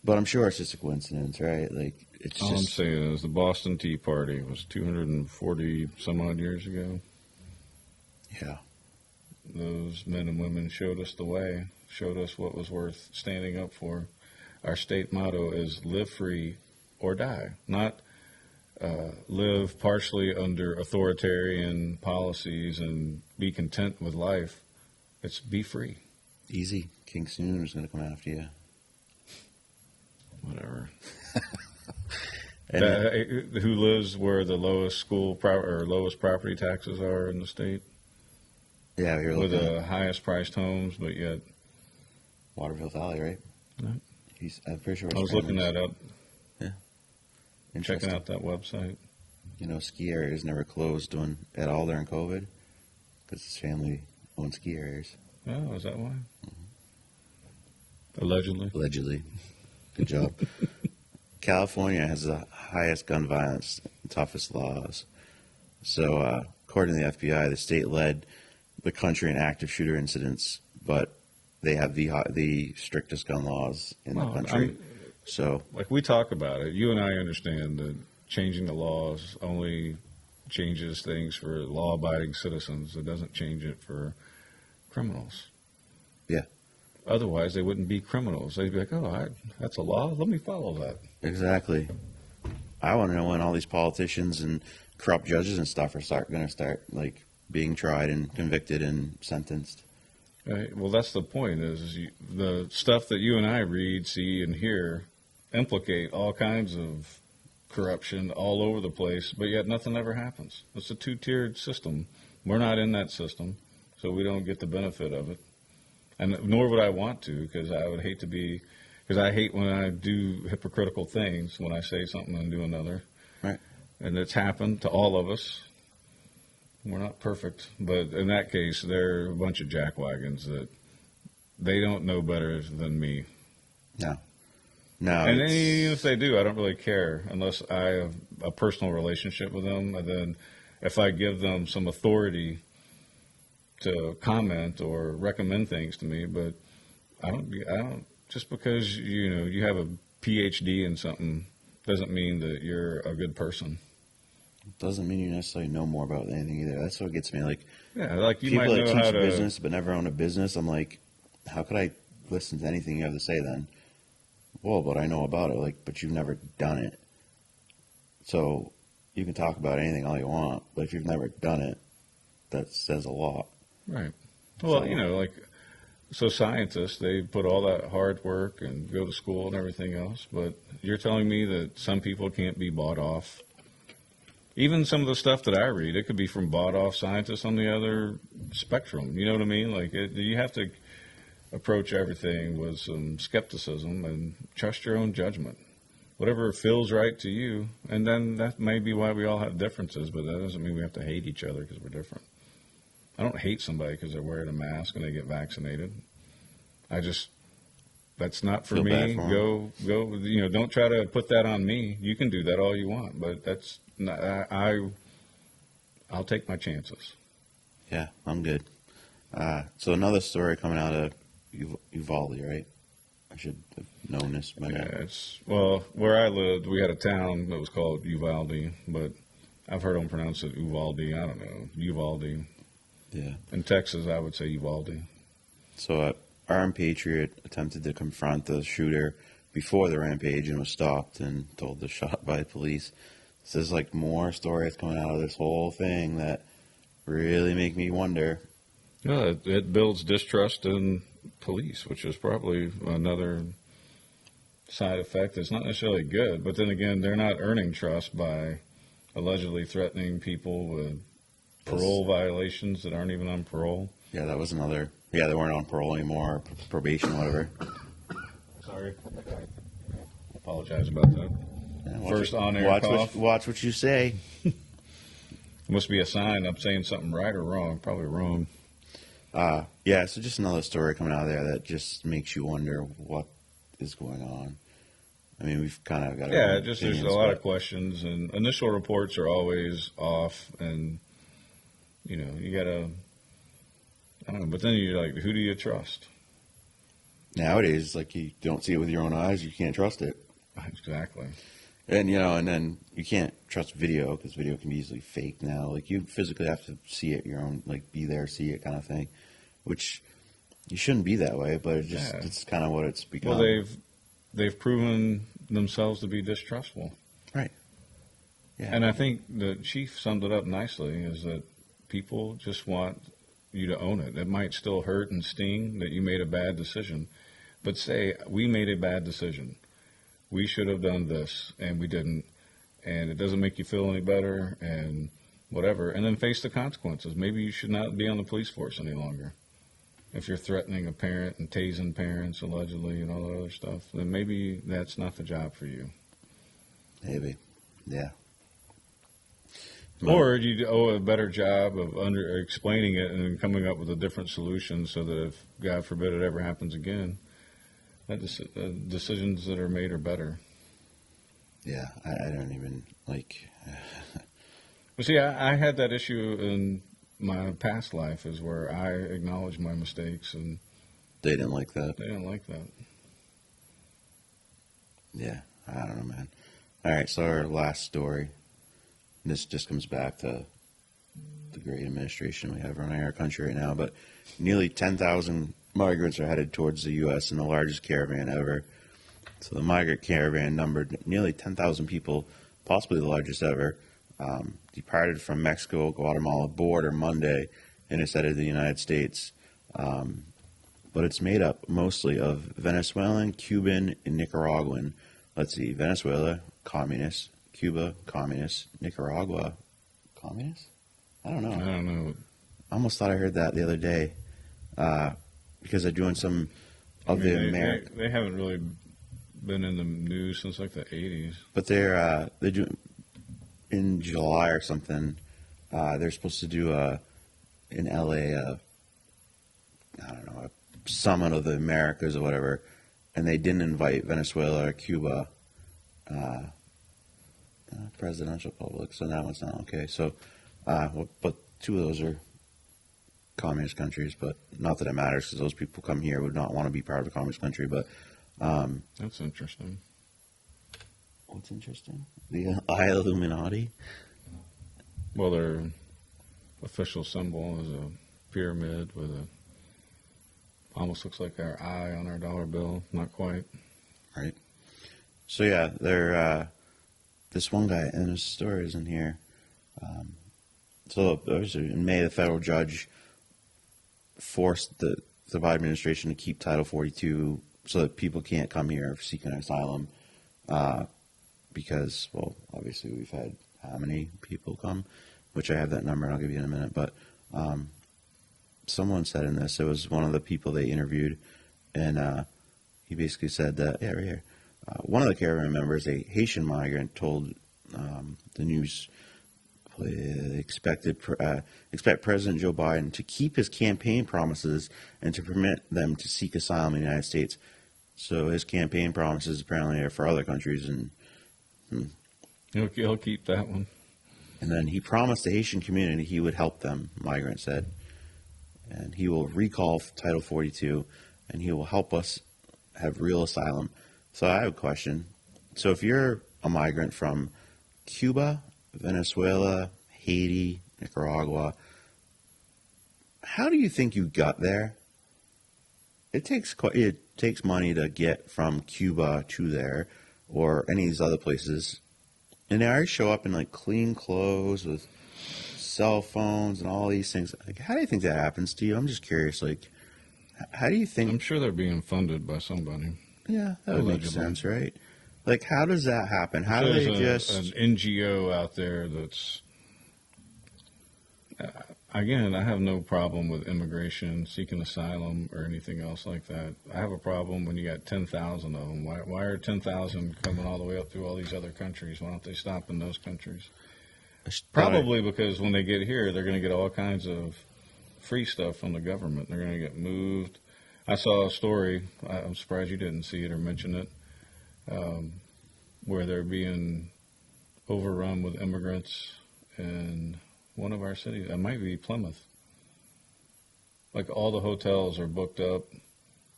But I'm sure it's just a coincidence, right? Like, it's All I'm just. saying is the Boston Tea Party was 240 some odd years ago. Yeah. Those men and women showed us the way, showed us what was worth standing up for. Our state motto is live free or die, not live partially under authoritarian policies and be content with life. It's be free. Easy. King Soon is going to come after you. Whatever. And Who lives where the lowest lowest property taxes are in the state, yeah, you're with looking the at highest priced homes, but yet Waterville Valley, right? Right. I'm pretty sure. I was looking that up, Interesting. checking out that website. You know, ski areas never closed at all during COVID because his family owned ski areas. Oh, is that why? Allegedly. Allegedly. Good job. California has the highest gun violence, toughest laws. So, according to the FBI, the state led the country in active shooter incidents, but they have the strictest gun laws in the country. So, Like, we talk about it. You and I understand that changing the laws only changes things for law-abiding citizens. It doesn't change it for criminals. yeah, Otherwise, they wouldn't be criminals. They'd be like, oh, that's a law. Let me follow that. exactly. I want to know when all these politicians and corrupt judges and stuff are going to start like being tried and convicted and sentenced. Right? Well, that's the point. The stuff that you and I read, see, and hear implicate all kinds of corruption all over the place, but yet nothing ever happens. It's a two-tiered system. We're not in that system, so we don't get the benefit of it. And nor would I want to, because I would hate to be, because I hate when I do hypocritical things, when I say something and do another. Right. And it's happened to all of us. We're not perfect, but in that case, they're a bunch of jackwagons that they don't know better than me. No. And then even if they do, I don't really care unless I have a personal relationship with them. And then if I give them some authority to comment or recommend things to me, but I don't, just because, you have a PhD in something doesn't mean that you're a good person. Doesn't mean you necessarily know more about anything either. That's what gets me. Like Yeah, like you might people that know how teach to. business but never own a business, I'm like, how could I listen to anything you have to say then? Well, but I know about it. Like, but you've never done it. So you can talk about anything all you want, but if you've never done it, that says a lot. Right. Well, So like so scientists, they put all that hard work and go to school and everything else, but you're telling me that some people can't be bought off. Even some of the stuff that I read, it could be from bought off scientists on the other spectrum. You know what I mean? Like you have to approach everything with some skepticism and trust your own judgment. Whatever feels right to you, and then that may be why we all have differences, but that doesn't mean we have to hate each other because we're different. I don't hate somebody because they're wearing a mask and they get vaccinated. I just, that's not for feel bad me. for 'em. Go. Don't try to put that on me. You can do that all you want, but that's not, I'll take my chances. Yeah, I'm good. So another story coming out of Uvalde, right? I should have known this by now. Yeah, well, where I lived, we had a town that was called Uvalde, but I've heard them pronounce it Uvalde. I don't know, Uvalde. Yeah. In Texas, I would say Uvalde. So armed patriot attempted to confront the shooter before the rampage and was stopped and told to shut up by police. So there's like more stories coming out of this whole thing that really make me wonder. Yeah, it builds distrust in police, which is probably another side effect. It's not necessarily good, but then again, they're not earning trust by allegedly threatening people with parole violations that aren't even on parole. Yeah, that was another. Yeah, they weren't on parole anymore, probation, whatever. Sorry. Apologize about that. Yeah, First on-air cough. Watch what you say. Must be a sign I'm saying something right or wrong. Probably wrong. Yeah, so just another story coming out of there that just makes you wonder what is going on. I mean, we've kind of got Yeah, just there's a lot of questions, and initial reports are always off, and you gotta. I don't know, but then you're like, who do you trust? Nowadays, like you don't see it with your own eyes, you can't trust it. Exactly. And and then you can't trust video because video can be easily faked now. Like you physically have to see it your own, like be there, see it kind of thing, which you shouldn't be that way. But it's kind of what it's become. Well, they've proven themselves to be distrustful. Right. Yeah. And I think the chief summed it up nicely: is that people just want you to own it. It might still hurt and sting that you made a bad decision, but say we made a bad decision. We should have done this, and we didn't, and it doesn't make you feel any better, and whatever, and then face the consequences. Maybe you should not be on the police force any longer. If you're threatening a parent and tasing parents, allegedly, and all that other stuff, then maybe that's not the job for you. Maybe. Yeah. Or you owe a better job of explaining it and coming up with a different solution so that if, God forbid, it ever happens again, that decisions that are made are better. Yeah, I don't even like. Well, see, I had that issue in my past life, is where I acknowledged my mistakes, and They didn't like that. they didn't like that. Yeah, I don't know, man. All right, so our last story. This just comes back to the great administration we have running our country right now. But nearly 10,000 migrants are headed towards the U.S. in the largest caravan ever. So the migrant caravan numbered nearly 10,000 people, possibly the largest ever, departed from Mexico Guatemala border Monday and is headed to the United States. But it's made up mostly of Venezuelan, Cuban, and Nicaraguan. Let's see, Venezuela, communist. Cuba, communist. Nicaragua, communist? I don't know. I don't know. I almost thought I heard that the other day because they're doing some of the American. They haven't really been in the news since like the 80s. But they're doing in July or something. They're supposed to do in LA. I don't know, a summit of the Americas or whatever, and they didn't invite Venezuela or Cuba. Presidential public, so that one's not okay. So, but two of those are communist countries, but not that it matters because those people come here would not want to be part of a communist country. But that's interesting. what's interesting? The Illuminati. Well, their official symbol is a pyramid with a almost looks like our eye on our dollar bill. Not quite. Right. So yeah, they're this one guy, and his story is in here. So in May, the federal judge forced the Biden administration to keep Title 42 so that people can't come here seeking asylum because, well, obviously we've had how many people come, which I have that number and I'll give you in a minute. But someone said in this, it was one of the people they interviewed, and he basically said that, yeah, right here. One of the caravan members, a Haitian migrant, told the news expect President Joe Biden to keep his campaign promises and to permit them to seek asylum in the United States. So his campaign promises apparently are for other countries, and He'll keep that one. And then he promised the Haitian community he would help them, migrant said, and he will recall Title 42, and he will help us have real asylum. So I have a question. So if you're a migrant from Cuba, Venezuela, Haiti, Nicaragua, how do you think you got there? It takes money to get from Cuba to there, or any of these other places, and they already show up in like clean clothes with cell phones and all these things. Like, how do you think that happens to you? I'm just curious. Like, how do you think? I'm sure they're being funded by somebody. Yeah, that would make sense, right? Like, how does that happen? How do they just an NGO out there that's again? I have no problem with immigration, seeking asylum, or anything else like that. I have a problem when you got 10,000 of them. Why are 10,000 coming all the way up through all these other countries? Why don't they stop in those countries? Probably because when they get here, they're going to get all kinds of free stuff from the government. They're going to get moved. I saw a story. I'm surprised you didn't see it or mention it. Where they're being overrun with immigrants in one of our cities. It might be Plymouth. Like all the hotels are booked up.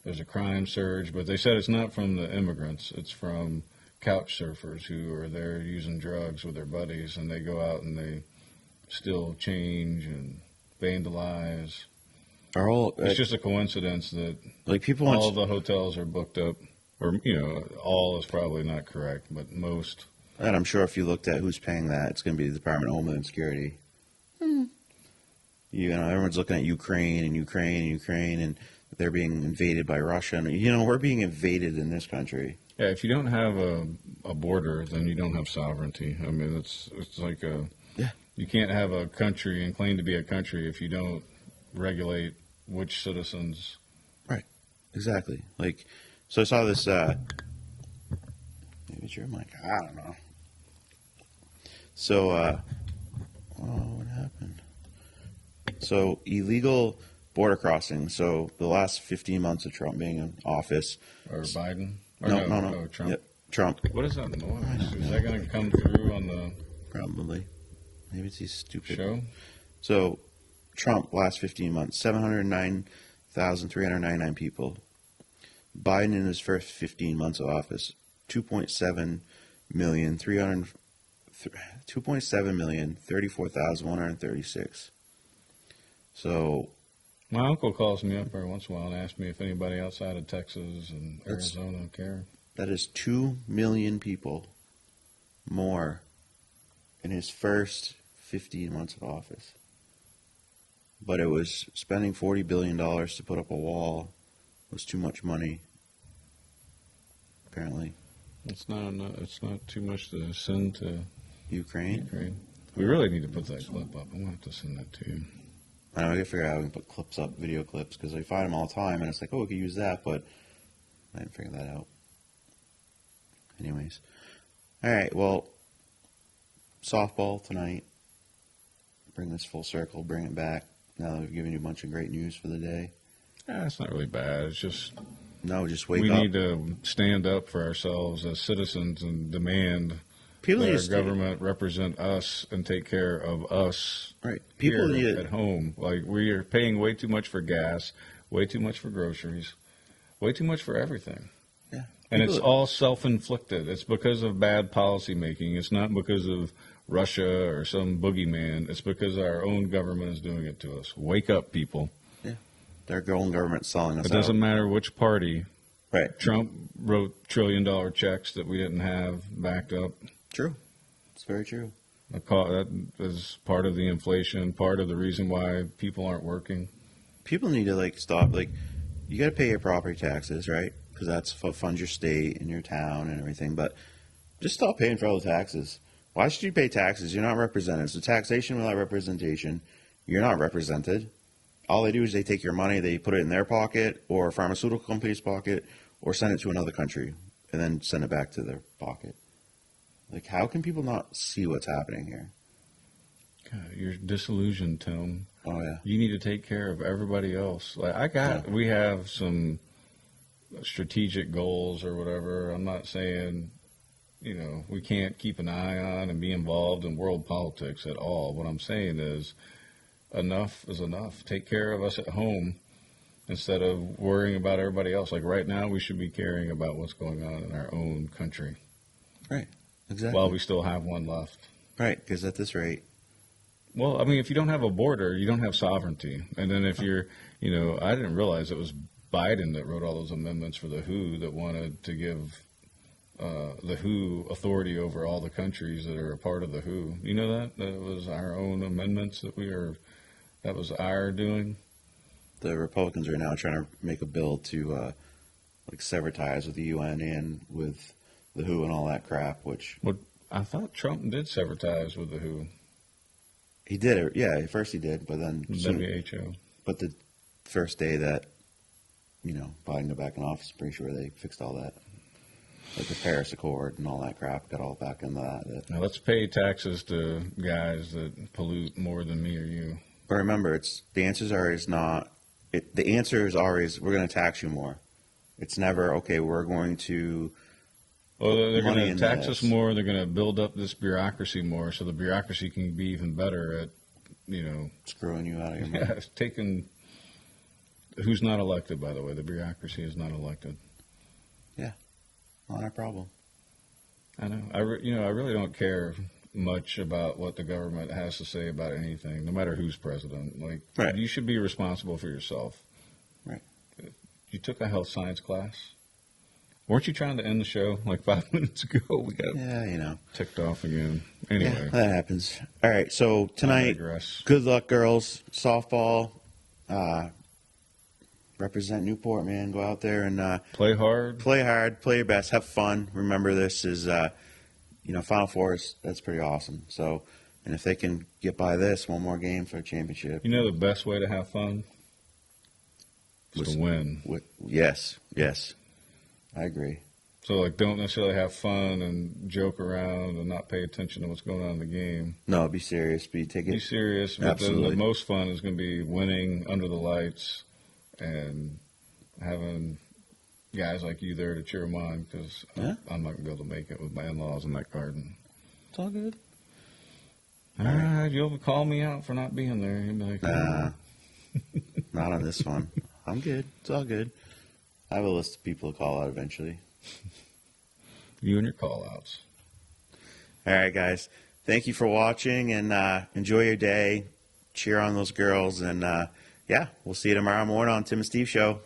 There's a crime surge, but they said it's not from the immigrants. It's from couch surfers who are there using drugs with their buddies, and they go out and they steal change and vandalize. It's just a coincidence that like people all the hotels are booked up. Or, all is probably not correct, but most. And I'm sure if you looked at who's paying that, it's going to be the Department of Homeland Security. Everyone's looking at Ukraine, and they're being invaded by Russia. And, we're being invaded in this country. Yeah, if you don't have a border, then you don't have sovereignty. I mean, it's like you can't have a country and claim to be a country if you don't regulate which citizens. Right, exactly. Like. So I saw this, maybe it's your mic, I don't know. So, what happened? So, illegal border crossing. So, the last 15 months of Trump being in office. Or Biden? Or no. Trump. Yep, Trump. What is that noise? Is that going to come through on the... Probably. Maybe it's these stupid... Show? So, Trump, last 15 months, 709,399 people. Biden in his first 15 months of office, 2.7 million, 34,136. So, my uncle calls me up every once in a while and asks me if anybody outside of Texas and Arizona care. That is 2 million people more in his first 15 months of office. But it was spending $40 billion to put up a wall was too much money. Apparently, it's not enough. It's not too much to send to Ukraine. We really need to put that clip up. I'm gonna have to send that to you. I know. I gotta figure out how we can put clips up, video clips, because I find them all the time, and it's like, oh, we could use that, but I didn't figure that out. Anyways, all right. Well, softball tonight. Bring this full circle. Bring it back. Now that we've given you a bunch of great news for the day. It's not really bad. It's just just wake up. We need to stand up for ourselves as citizens and demand that our government represent us and take care of us. Right. People here at home. Like, we are paying way too much for gas, way too much for groceries, way too much for everything. Yeah. And it's all self-inflicted. It's because of bad policy making. It's not because of Russia or some boogeyman. It's because our own government is doing it to us. Wake up, people. Yeah. Their own government's selling us It out. doesn't matter which party. Right. Trump wrote $1 trillion checks that we didn't have backed up. True. It's very true. That is part of the inflation, part of the reason why people aren't working. People need to like stop. Like, you got to pay your property taxes, right? Because that's what funds your state and your town and everything. But just stop paying for all the taxes. Why should you pay taxes? You're not represented. So taxation without representation, you're not represented. All they do is they take your money, they put it in their pocket or a pharmaceutical company's pocket or send it to another country and then send it back to their pocket. Like, how can people not see what's happening here? God, you're disillusioned, Tim. Oh, yeah. You need to take care of everybody else. We have some strategic goals or whatever. I'm not saying, we can't keep an eye on and be involved in world politics at all. What I'm saying is enough is enough. Take care of us at home instead of worrying about everybody else. Like right now, we should be caring about what's going on in our own country. Right. Exactly. While we still have one left. Right. Because at this rate. Well, I mean, if you don't have a border, you don't have sovereignty. And then if you're, I didn't realize it was Biden that wrote all those amendments for the WHO that wanted to give the WHO authority over all the countries that are a part of the WHO. You know that? That was our own amendments that was our doing. The Republicans are now trying to make a bill to sever ties with the UN and with the WHO and all that crap, which... Well, I thought Trump did sever ties with the WHO. He did it. Yeah, at first he did, but then... WHO. But the first day that, Biden got back in office, pretty sure they fixed all that. Like the Paris Accord and all that crap, got all back into that. Now let's pay taxes to guys that pollute more than me or you. But remember, the answer is always, we're going to tax you more. It's never, okay, we're going to... Well, they're going to tax us more. They're going to build up this bureaucracy more, so the bureaucracy can be even better at, screwing you out of your money. Yeah, taking. Who's not elected, by the way? The bureaucracy is not elected. Yeah, not our problem. I know. I really don't care much about what the government has to say about anything, no matter who's president. Like, right. You should be responsible for yourself. Right. You took a health science class. Weren't you trying to end the show like 5 minutes ago? We got ticked off again. Anyway. Yeah, that happens. All right, so tonight, good luck, girls. Softball. Represent Newport, man. Go out there and play hard. Play hard. Play your best. Have fun. Remember, this is, Final Four. That's pretty awesome. So, and if they can get by this, one more game for a championship. The best way to have fun is to win. Yes. I agree. So, don't necessarily have fun and joke around and not pay attention to what's going on in the game. No, be serious. Be serious. But the most fun is going to be winning under the lights and having guys like you there to cheer them on because I'm not going to be able to make it with my in-laws in that garden. It's all good. All right. You'll call me out for not being there. You'll be like, not on this one. I'm good. It's all good. I have a list of people to call out eventually. You and your call-outs. All right, guys. Thank you for watching, and enjoy your day. Cheer on those girls, and we'll see you tomorrow morning on Tim and Steve Show.